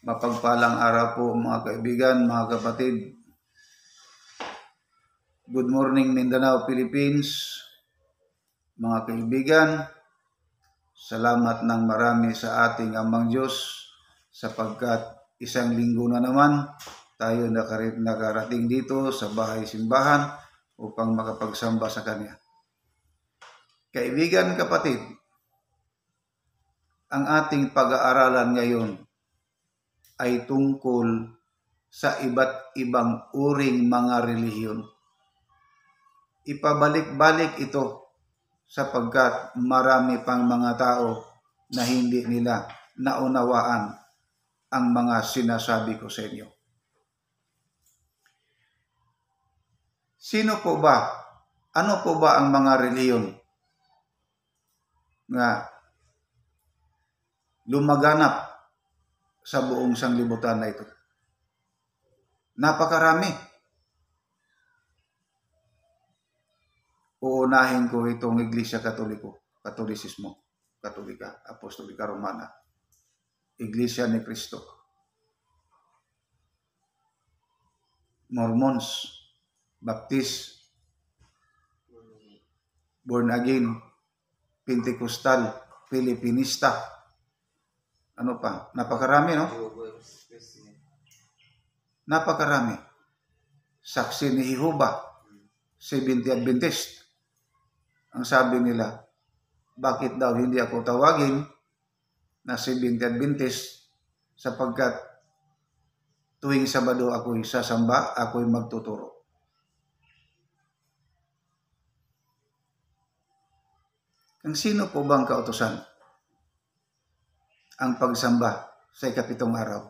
Mapagpalang araw po mga kaibigan, mga kapatid. Good morning Mindanao, Philippines. Mga kaibigan, salamat ng marami sa ating Amang Diyos sapagkat isang linggo na naman tayo nakarating dito sa bahay-simbahan upang makapagsamba sa Kanya. Kaibigan, kapatid, ang ating pag-aaralan ngayon ay tungkol sa iba't ibang uring mga relihiyon. Ipabalik-balik ito sapagkat marami pang mga tao na hindi nila naunawaan ang mga sinasabi ko sa inyo. Sino po ba? Ano po ba ang mga relihiyon na lumaganap sa buong sanglibutan na ito? Napakarami. Uunahin ko itong Iglesia Katolika, Apostolika Romana, Iglesia ni Cristo, Mormons, Baptist, Born Again, Pentecostal, Filipinista, ano pa? Napakarami, no? Napakarami. Saksi ni Jehovah, Seventh-day Adventist. Ang sabi nila, bakit daw hindi ako tawagin na Seventh-day Adventist sapagkat tuwing Sabado ako'y sasamba, ako'y magtuturo. Ang sino po bang kautusan ang pagsamba sa ikapitong araw?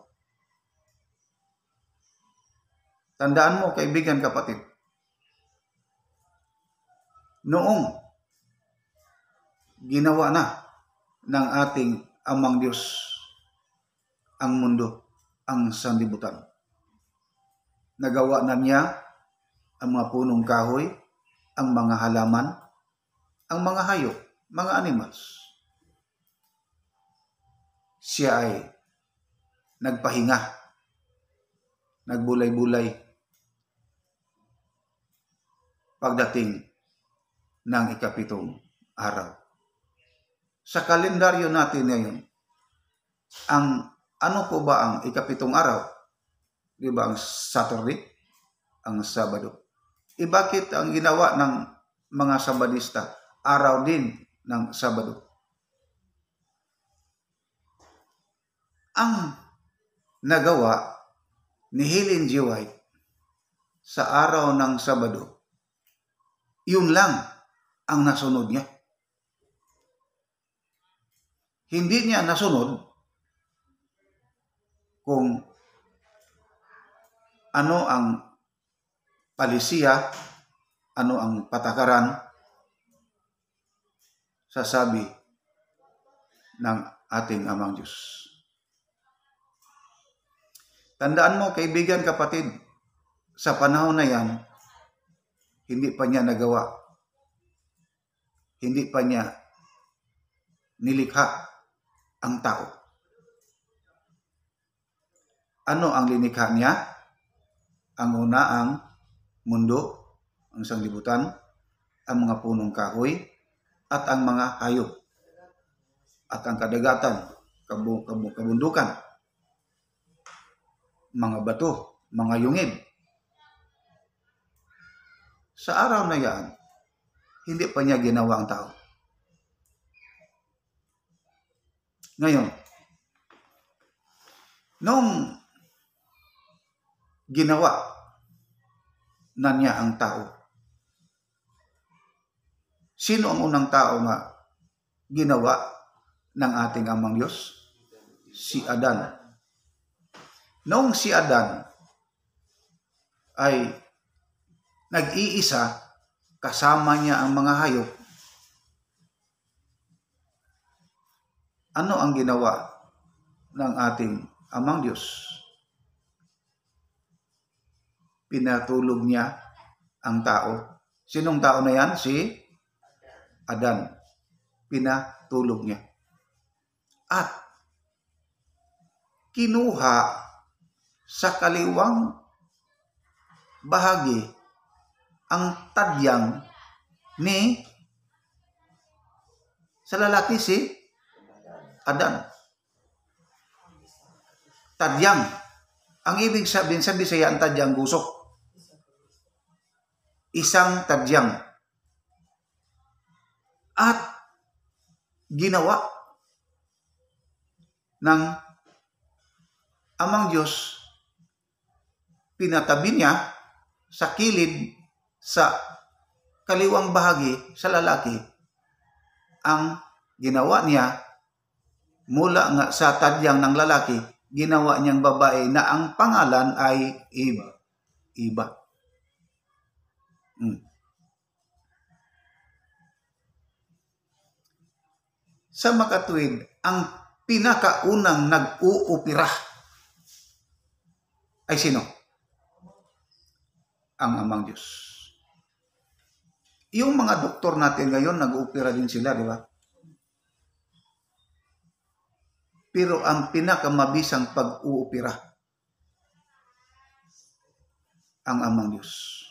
Tandaan mo, kaibigan, kapatid, noong ginawa na ng ating Amang Diyos ang mundo, ang sanlibutan, nagawa na niya ang mga punong kahoy, ang mga halaman, ang mga hayop, mga animals. Siya ay nagpahinga, nagbulay-bulay pagdating ng ikapitong araw. Sa kalendaryo natin ngayon, ano po ba ang ikapitong araw? Di ba ang Saturday? Ang Sabado. Bakit ang ginawa ng mga Sabadista araw din ng Sabado? Ang nagawa ni Ellen G. White sa araw ng Sabado, yun lang ang nasunod niya. Hindi niya nasunod kung ano ang palisiya, ano ang patakaran sa sabi ng ating Amang Diyos. Tandaan mo, kaibigan, kapatid, sa panahon na yan, hindi pa niya nagawa. Hindi pa niya nilikha ang tao. Ano ang linikha niya? Ang una ang mundo, ang sanglibutan, ang mga punong kahoy, at ang mga hayop, at ang kadagatan, kabundukan, mga bato, mga yungib. Sa araw na yan, hindi pa niya ginawa ang tao. Ngayon, nung ginawa na niya ang tao, sino ang unang tao nga ginawa ng ating Amang Diyos? Si Adan. Noong si Adan ay nag-iisa, kasama niya ang mga hayop, ano ang ginawa ng ating Amang Diyos? Pinatulog niya ang tao. Sinong tao na yan? Si Adan. Pinatulog niya. At kinuha sa kaliwang bahagi ang tadyang ni sa lalaki si Adan. Tadyang. Ang ibig sabihin sa Bisaya ang tadyang gusok. Isang tadyang. At ginawa ng Amang Diyos, pinatabi niya sa kilid sa kaliwang bahagi sa lalaki ang ginawa niya mula nga sa tadyang ng lalaki, ginawa niyang babae na ang pangalan ay Iba. Sa makatuwid, ang pinakaunang nag-uupira ay sino? Ang Amang Diyos. Yung mga doktor natin ngayon, nag-uupira din sila, di ba? Pero ang pinakamabisang pag-uupira, ang Amang Diyos.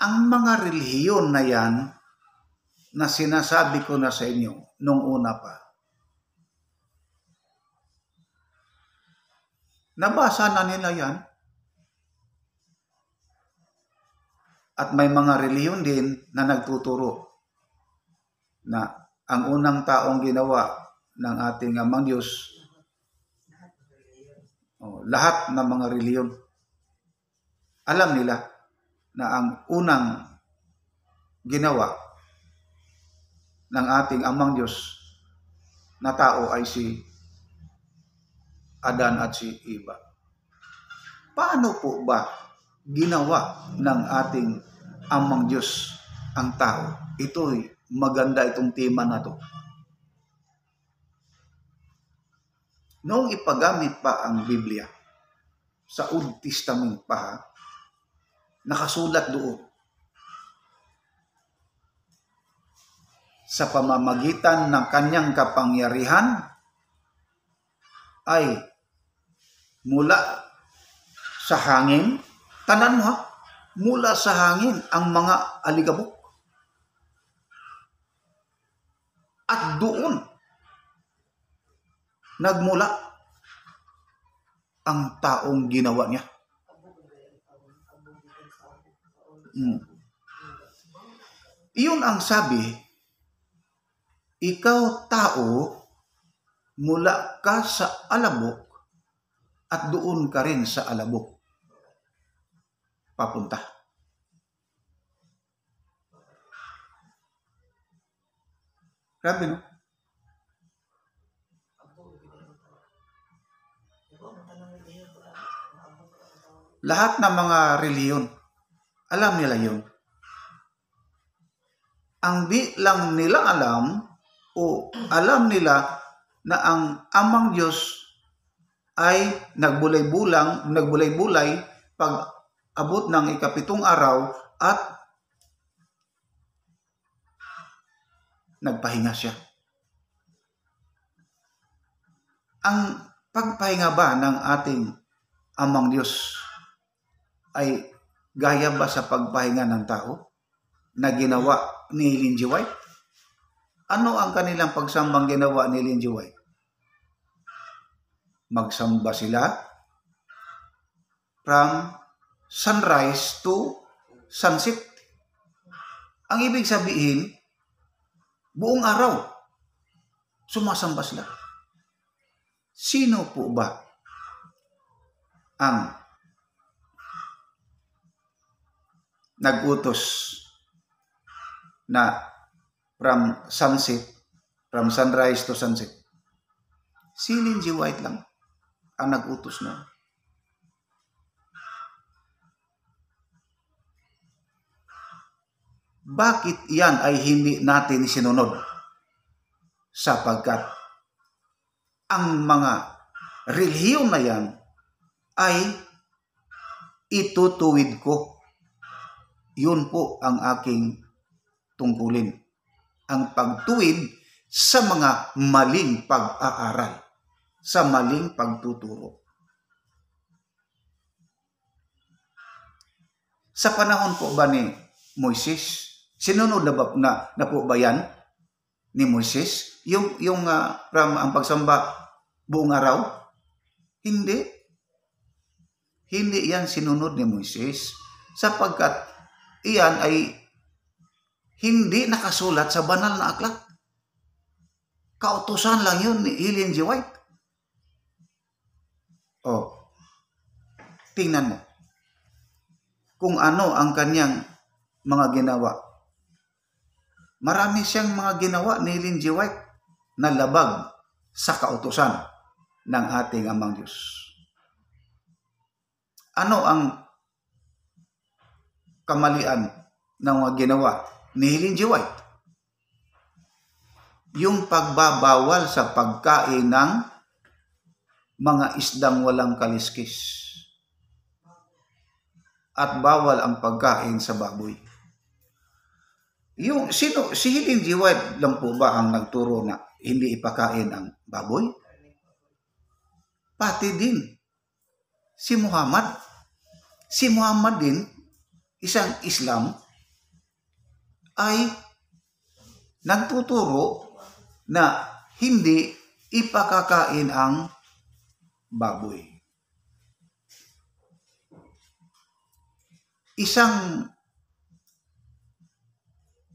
Ang mga relihiyon na yan, na sinasabi ko na sa inyo nung una pa, nabasa na nila yan. At may mga relihiyon din na nagtuturo na ang unang taong ginawa ng ating Amang Diyos, lahat ng mga relihiyon, alam nila na ang unang ginawa ng ating Amang Diyos na tao ay si Adan at si Eva. Paano po ba ginawa ng ating Amang Diyos ang tao? Ito'y maganda itong tema na to. Noong ipagamit pa ang Biblia, sa Old Testament pa, nakasulat doon, sa pamamagitan ng kanyang kapangyarihan ay mula sa hangin, tanan mo ha, mula sa hangin ang mga aligabok. At doon nagmula ang taong ginawa niya. Iyon ang sabi, ikaw tao, mula ka sa alabok at doon ka rin sa alabok papunta. Grabe, no? Lahat ng mga reliyon, alam nila yun. Ang di lang nila alam o alam nila na ang Amang Diyos ay nagbulay-bulay pag abot ng ikapitong araw at nagpahinga siya. Ang pagpahinga ba ng ating Amang Diyos ay gaya ba sa pagpahinga ng tao na ginawa ni Ellen G. White? Ano ang kanilang pagsambang ginawa ni Ellen G. White? Magsamba sila from sunrise to sunset. Ang ibig sabihin, buong araw, sumasamba sila. Sino po ba ang nag-utos na from sunrise to sunset? Si Ellen G. White lang ang nag-utos na. Bakit yan ay hindi natin sinunod? Sapagkat ang mga relihiyon na yan ay itutuwid ko. Yun po ang aking tungkulin. Ang pagtuwid sa mga maling pag-aaral, sa maling pagtuturo. Sa panahon po ba ni Moises, sinunod na po ba yan ni Moises? Ang pagsamba buong araw? Hindi. Hindi yan sinunod ni Moises sapagkat iyan ay hindi nakasulat sa banal na aklat. Kautusan lang yun ni Ellen G. White. Tingnan mo kung ano ang kanyang mga ginawa. Marami siyang mga ginawa ni Ellen G. White na labag sa kautusan ng ating Amang Diyos. Ano ang kamalian ng mga ginawa ni Ellen G. White? Yung pagbabawal sa pagkain ng mga isdang walang kaliskis at bawal ang pagkain sa baboy. Si Ellen G. White lang po ba ang nagturo na hindi ipakain ang baboy? Pati din si Muhammad. Si Muhammad din, isang Islam, ay nagtuturo na hindi ipakakain ang baboy. Isang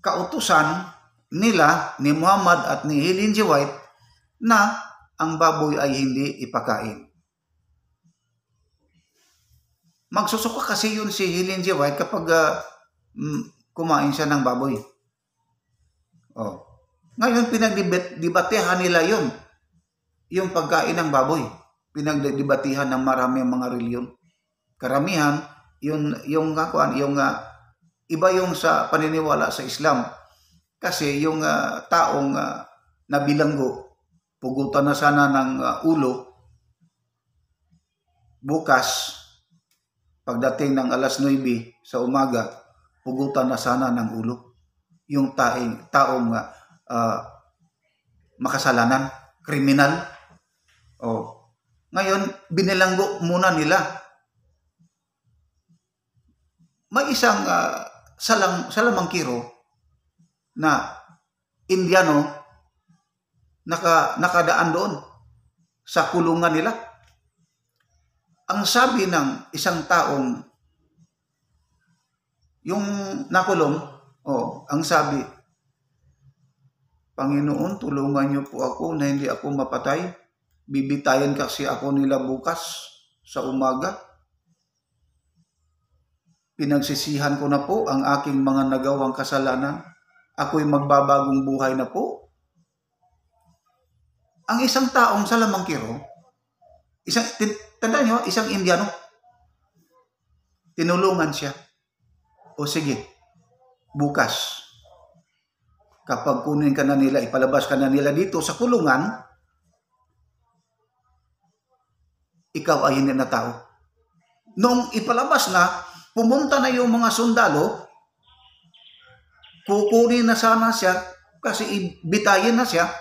kautusan nila ni Muhammad at ni Ellen G. White na ang baboy ay hindi ipakain. Magsusuka kasi yun si Ellen G. White kapag kumain siya ng baboy. Ngayon, pinagdibatehan nila yun. Yung pagkain ng baboy. Pinagdibatehan ng maraming mga reliyon. Karamihan, iba yung sa paniniwala sa Islam. Kasi yung taong nabilanggo, pugutan na sana ng ulo, bukas, pagdating ng alas 9 sa umaga, pugutan na sana ng ulo. Yung taong makasalanan, kriminal. Ngayon, binilanggo muna nila. May isang salamangkiro na Indiano nakadaan doon sa kulungan nila. Ang sabi ng isang taong yung nakulong, ang sabi, Panginoon, tulungan niyo po ako na hindi ako mapatay. Bibitayin kasi ako nila bukas sa umaga. Pinagsisihan ko na po ang aking mga nagawang kasalanan. Ako'y magbabagong buhay na po. Ang isang taong salamangkiro, tandaan nyo, isang Indiano, tinulungan siya. O sige, bukas, kapag kunin ka na nila, ipalabas ka na nila dito sa kulungan, ikaw ay hindi na tao. Noong ipalabas na, pumunta na yung mga sundalo, kukunin na sana siya kasi ibitayin na siya.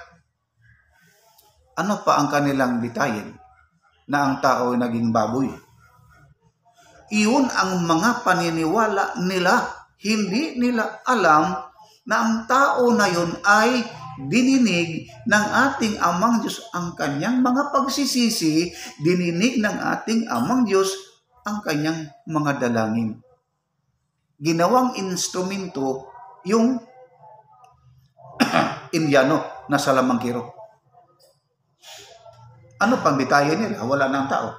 Ano pa ang kanilang bitayin? Na ang tao ay naging baboy. Iyon ang mga paniniwala nila. Hindi nila alam na ang tao na yun ay dininig ng ating Amang Diyos ang kanyang mga pagsisisi, dininig ng ating Amang Diyos ang kanyang mga dalangin. Ginawang instrumento yung Indiano na salamangkiro. Ano pang bitayin nila? Wala ng tao.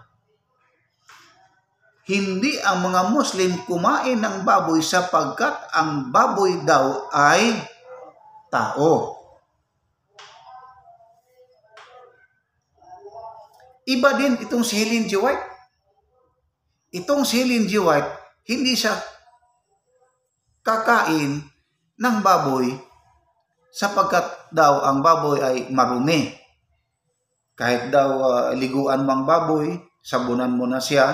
Hindi ang mga Muslim kumain ng baboy sapagkat ang baboy daw ay tao. Iba din itong si Ellen G. White. Itong si Ellen G. White, hindi siya kakain ng baboy sapagkat daw ang baboy ay marumi. Kahit daw liguan mang baboy, sabunan mo na siya,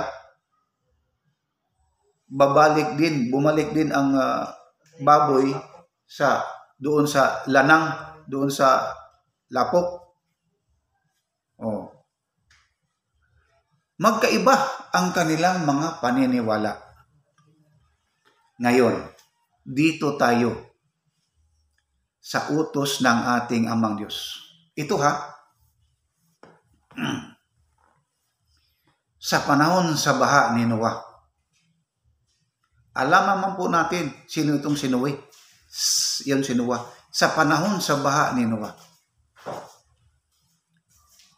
bumalik din ang baboy doon sa lanang, doon sa lapok. Magkaiba ang kanilang mga paniniwala. Ngayon, dito tayo sa utos ng ating Amang Diyos. Ito sa panahon sa baha ni Noah. Alam naman po natin sino itong si Noe. Yan si Noah. Sa panahon sa baha ni Noah.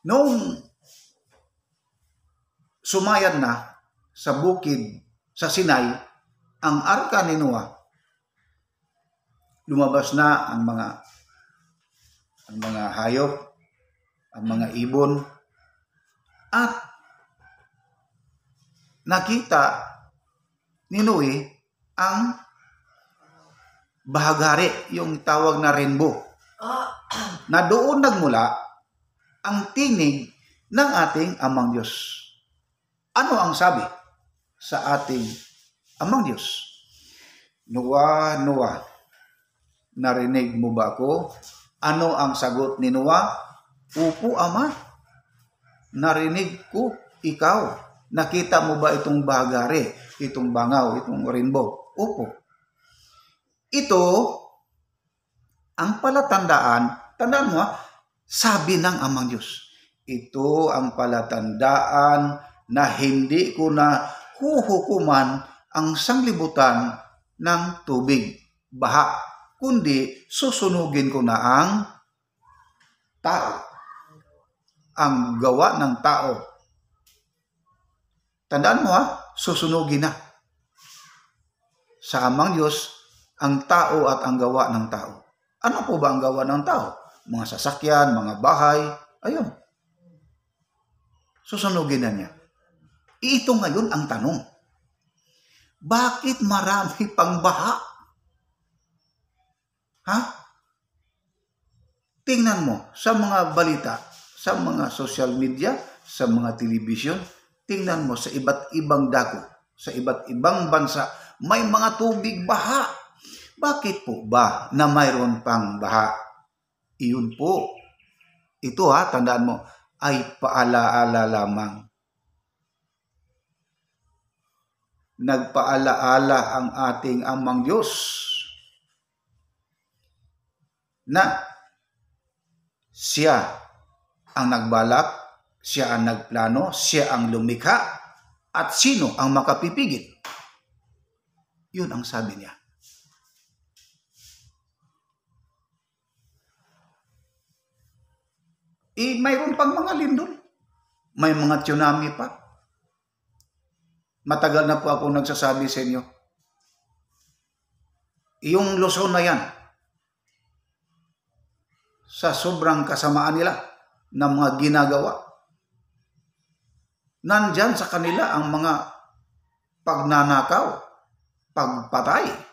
Noong sumayad na sa bukid sa Sinai, ang arka ni Noah, lumabas na ang mga hayop, ang mga ibon, at nakita ni Noe ang bahagari, yung tawag na rainbow, na doon nagmula ang tinig ng ating Amang Diyos. Ano ang sabi sa ating Amang Diyos? Noah, Noah, narinig mo ba ako? Ano ang sagot ni Noah? Opo, Ama. Narinig ko ikaw. Nakita mo ba itong bahagari, itong bangaw, itong rainbow? Opo. Ito ang palatandaan, tandaan mo sabi ng Amang Diyos. Ito ang palatandaan na hindi ko na huhukuman ang sanglibutan ng tubig, baha, kundi susunugin ko na ang tao, ang gawa ng tao. Tandaan mo susunugin na. Sa Amang Diyos, ang tao at ang gawa ng tao. Ano po ba ang gawa ng tao? Mga sasakyan, mga bahay, ayun. Susunugin na niya. Ito ngayon ang tanong. Bakit marami pang baha? Tingnan mo sa mga balita, sa mga social media, sa mga television, tingnan mo sa iba't ibang dako, sa iba't ibang bansa, may mga tubig baha. Bakit po ba na mayroon pang baha? Iyon po. Ito tandaan mo, ay paalaala lamang. Nagpaalaala ang ating Amang Diyos na siya ang nagbalak, siya ang nagplano, siya ang lumikha, at sino ang makapipigil? Yun ang sabi niya. Mayroon pang mga lindol. May mga tsunami pa. Matagal na po ako nagsasabi sa inyo. Yung Luzon na yan, sa sobrang kasamaan nila ng mga ginagawa, nandyan sa kanila ang mga pagnanakaw, pagpatay.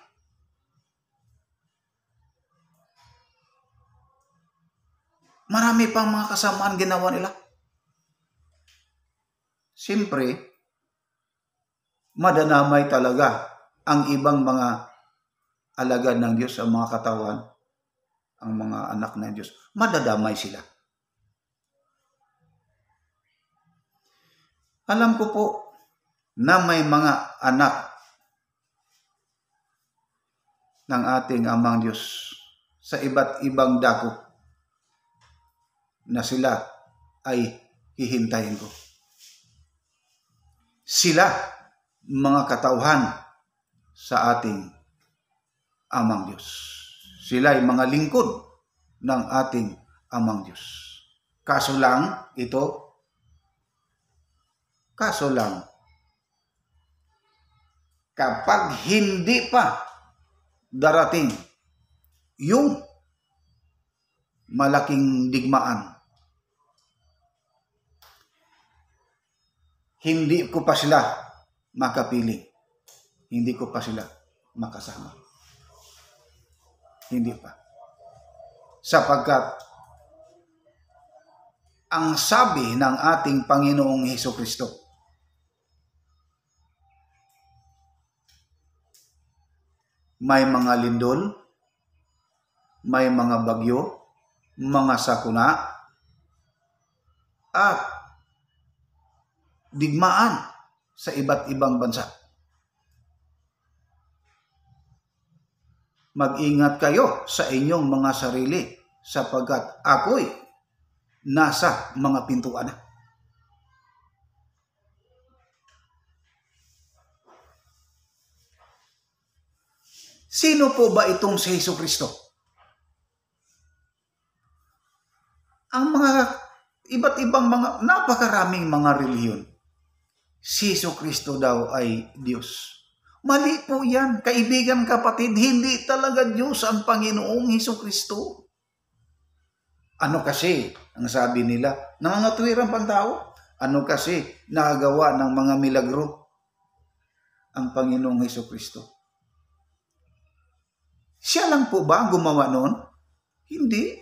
Marami pang mga kasamaan ginawa nila. Siyempre, madanamay talaga ang ibang mga alagad ng Diyos, ang mga katawan, ang mga anak ng Diyos. Madadamay sila. Alam ko po na may mga anak ng ating Amang Diyos sa iba't ibang dako na sila ay hihintayin ko. Sila, mga katauhan sa ating Amang Diyos. Sila ay mga lingkod ng ating Amang Diyos. Kaso lang, kapag hindi pa darating yung malaking digmaan, hindi ko pa sila makapili. Hindi ko pa sila makasama. Hindi pa. Sapagkat ang sabi ng ating Panginoong Hesukristo, may mga lindol, may mga bagyo, mga sakuna at digmaan sa iba't ibang bansa. Mag-ingat kayo sa inyong mga sarili sapagkat ako'y nasa mga pintuan na. Sino po ba itong si Jesucristo? Ang mga iba't ibang mga napakaraming mga relihiyon. Si Jesucristo daw ay Diyos. Mali po yan, kaibigan, kapatid. Hindi talaga Diyos ang Panginoong Jesucristo. Ano kasi ang sabi nila? Nangangatwiran pang tao? Ano kasi nagawa ng mga milagro ang Panginoong Jesucristo? Siya lang po ba ang gumawa noon? Hindi.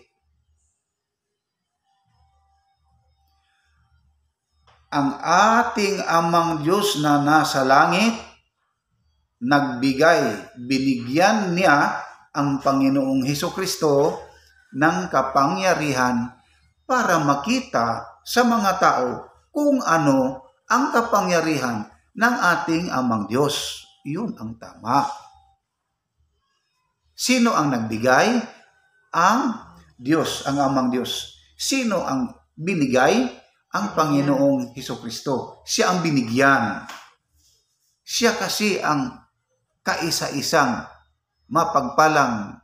Ang ating amang Diyos na nasa langit, binigyan niya ang Panginoong Jesucristo ng kapangyarihan para makita sa mga tao kung ano ang kapangyarihan ng ating amang Diyos. Yun ang tama. Sino ang nagbigay? Ang Diyos, ang amang Diyos. Sino ang binigay? Ang Panginoong Jesucristo. Siya ang binigyan. Siya kasi ang kaisa-isang mapagpalang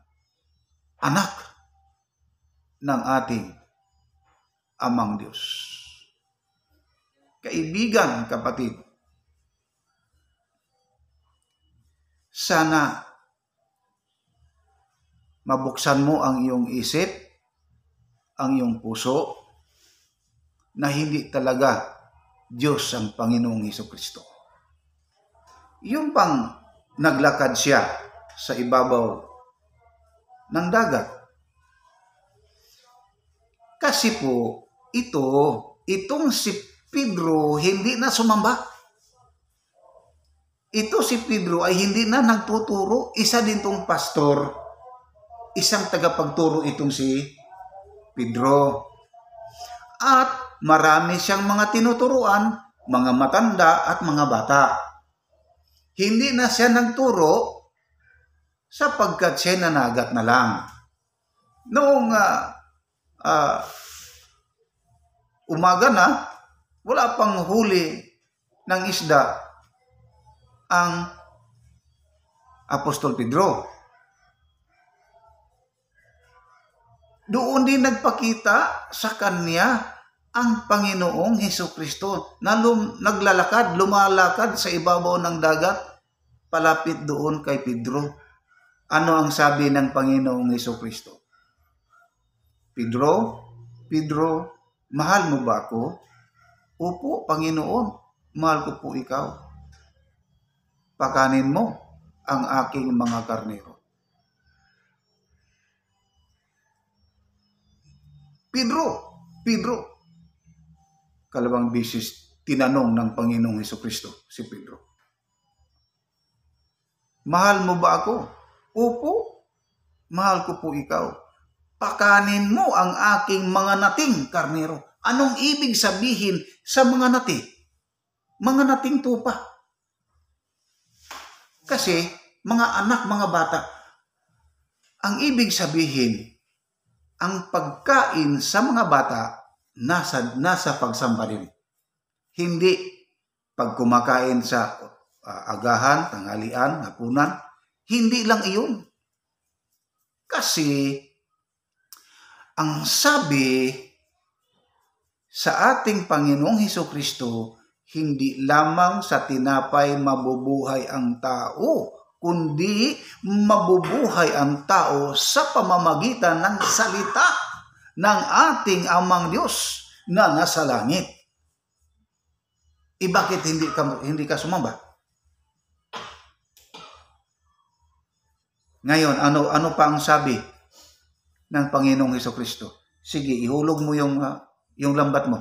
anak ng ating amang Diyos. Kaibigan, kapatid, sana mabuksan mo ang iyong isip, ang iyong puso, na hindi talaga Diyos ang Panginoong Jesucristo. Yung pang naglakad siya sa ibabaw ng dagat. Kasi po, itong si Pedro hindi na sumamba. Ito si Pedro ay hindi na nagtuturo. Isa din tong pastor. Isang tagapagturo itong si Pedro. At marami siyang mga tinuturuan, mga matanda at mga bata. Hindi na siya nagturo sapagkat siya nanagat na lang. Noong umaga na, wala pang huli ng isda ang Apostol Pedro. Doon din nagpakita sa kanya ang Panginoong Jesucristo na lumalakad sa ibabaw ng dagat palapit doon kay Pedro. Ano ang sabi ng Panginoong Jesucristo? Pedro, mahal mo ba ako? Opo, Panginoon, mahal ko po ikaw. Pakanin mo ang aking mga karnero. Pedro, kalawang bisis tinanong ng Panginoong Jesucristo si Pedro. Mahal mo ba ako? Opo, mahal ko po ikaw. Pakanin mo ang aking mga nating karnero. Anong ibig sabihin sa mga nati? Mga nating tupa. Kasi mga anak, mga bata, ang ibig sabihin, ang pagkain sa mga bata nasa pagsamba rin. Hindi pag kumakain sa agahan, tanghalian, hapunan, hindi lang iyon. Kasi ang sabi sa ating Panginoong Hesukristo, hindi lamang sa tinapay mabubuhay ang tao, kundi mabubuhay ang tao sa pamamagitan ng salita ng ating amang Diyos na nasa langit. Bakit hindi ka sumamba? Ngayon, ano pa ang sabi ng Panginoong Hesukristo? Sige, ihulog mo yung lambat mo.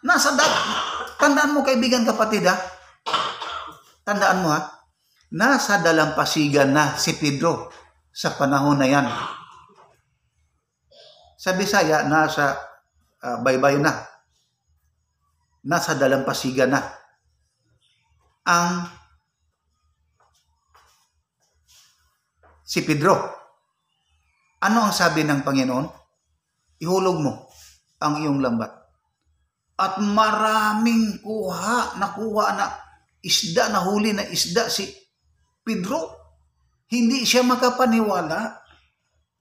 Nasa dagat. Tandaan mo, kaibigan, kapatid, ha? Tandaan mo, ha? Nasa dalampasigan na si Pedro sa panahon na yan. Sa Bisaya, nasa baybay na. Nasa dalampasigan na. Ang si Pedro. Ano ang sabi ng Panginoon? Ihulog mo ang iyong lambat. At maraming nakuha na isda, nahuli na isda si Pedro. Hindi siya makapaniwala.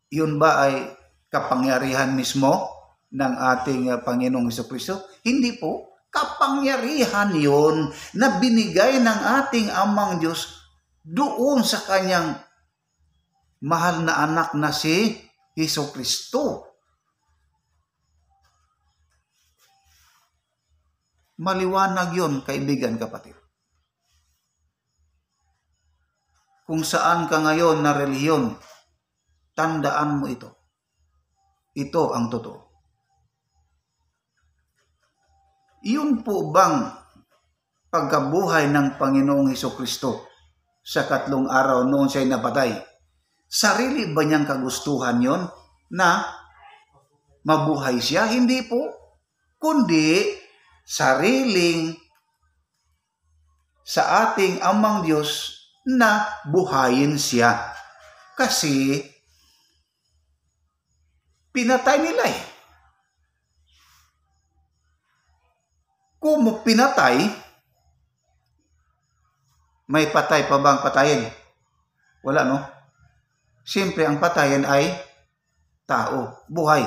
Yun ba ay kapangyarihan mismo ng ating Panginoong Hesukristo? Hindi po. Kapangyarihan yon na binigay ng ating Amang Diyos doon sa kanyang mahal na anak na si Hesukristo. Maliwanag yon, kaibigan, kapatid. Kung saan ka ngayon na relihiyon, tandaan mo ito. Ito ang totoo. Yun po bang pagkabuhay ng Panginoong Hesukristo sa 3 araw noon siya'y napatay? Sarili ba niyang kagustuhan yon na mabuhay siya? Hindi po. Kundi sariling sa ating Amang Diyos na buhayin siya. Kasi pinatay nila eh. Kung pinatay, may patay pa bang patayin? Wala, no? Siyempre, ang patayin ay tao, buhay.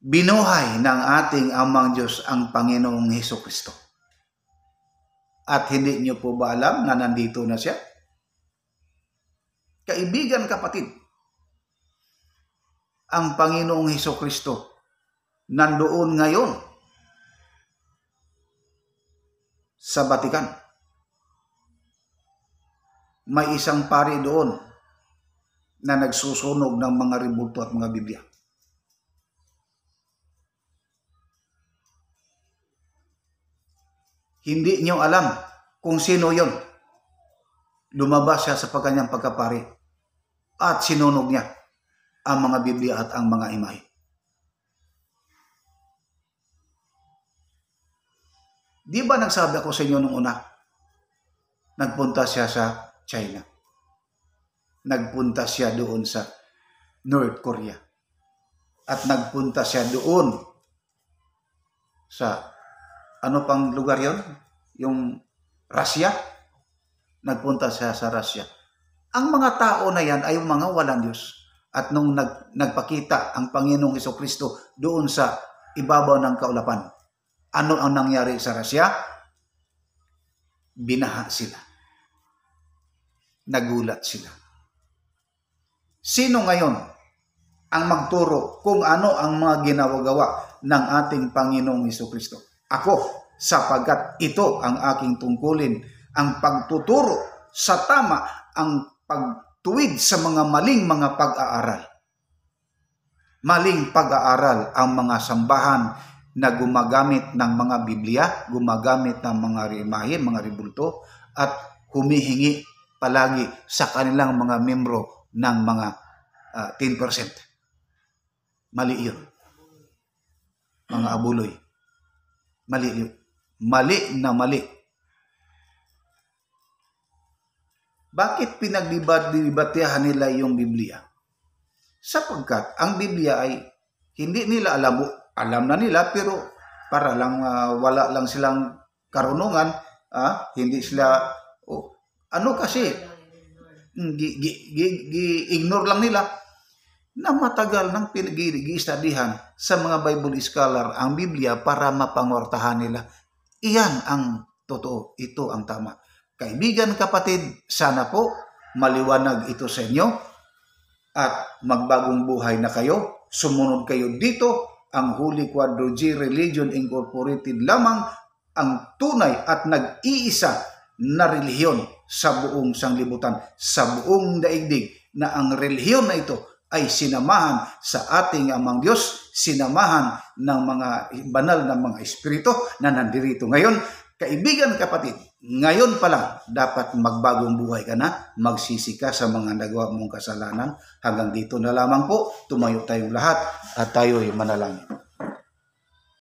Binuhay ng ating Amang Diyos ang Panginoong Hesukristo. At hindi niyo po ba alam na nandito na siya? Kaibigan, kapatid, ang Panginoong Hesukristo nandoon ngayon sa Batikan. May isang pari doon na nagsusunog ng mga ribulto at mga Biblia. Hindi niyo alam kung sino yon. Lumabas siya sa kanyang pagkapari at sinunog niya ang mga Biblia at ang mga imahe. Di ba nagsabi ako sa inyo nung una? Nagpunta siya sa China. Nagpunta siya doon sa North Korea. At nagpunta siya doon sa ano pang lugar yon? Yung Russia. Nagpunta siya sa Russia. Ang mga tao na yan ay yung mga walang Diyos. At nung nagpakita ang Panginoong Hesukristo doon sa ibabaw ng kaulapan, ano ang nangyari sa Russia? Binaha sila. Nagulat sila. Sino ngayon ang magturo kung ano ang mga ginagawa ng ating Panginoong Hesukristo? Ako, sapagkat ito ang aking tungkulin, ang pagtuturo sa tama, ang pagtuwid sa mga maling mga pag-aaral. Maling pag-aaral ang mga sambahan na gumagamit ng mga Biblia, gumagamit ng mga imahe, mga ribulto, at humihingi palagi sa kanilang mga membro ng mga 10%. Mali yun. Mga abuloy. Mali yun. Mali na mali. Bakit pinagdibatehan nila yung Biblia? Sapagkat ang Biblia ay hindi nila alam na nila, pero para lang wala lang silang karunungan, hindi sila kasi ignore lang nila na matagal nang pinag-i-studyhan sa mga Bible scholar ang Biblia para mapangortahan nila. Iyan ang totoo, ito ang tama. Kaibigan, kapatid, sana po maliwanag ito sa inyo at magbagong buhay na kayo. Sumunod kayo dito. Ang Holy Quadro G Religion Incorporated lamang ang tunay at nag-iisa na relihiyon sa buong sanglibutan, sa buong daigdig, na ang relihiyon na ito ay sinamahan sa ating Amang Diyos, sinamahan ng mga banal na mga espiritu na nandirito ngayon, Kaibigan, kapatid, ngayon pa lang dapat magbagong buhay ka na, magsisi ka sa mga nagawa mong kasalanan. Hanggang dito na lamang po, tumayo tayong lahat at tayo'y manalangin.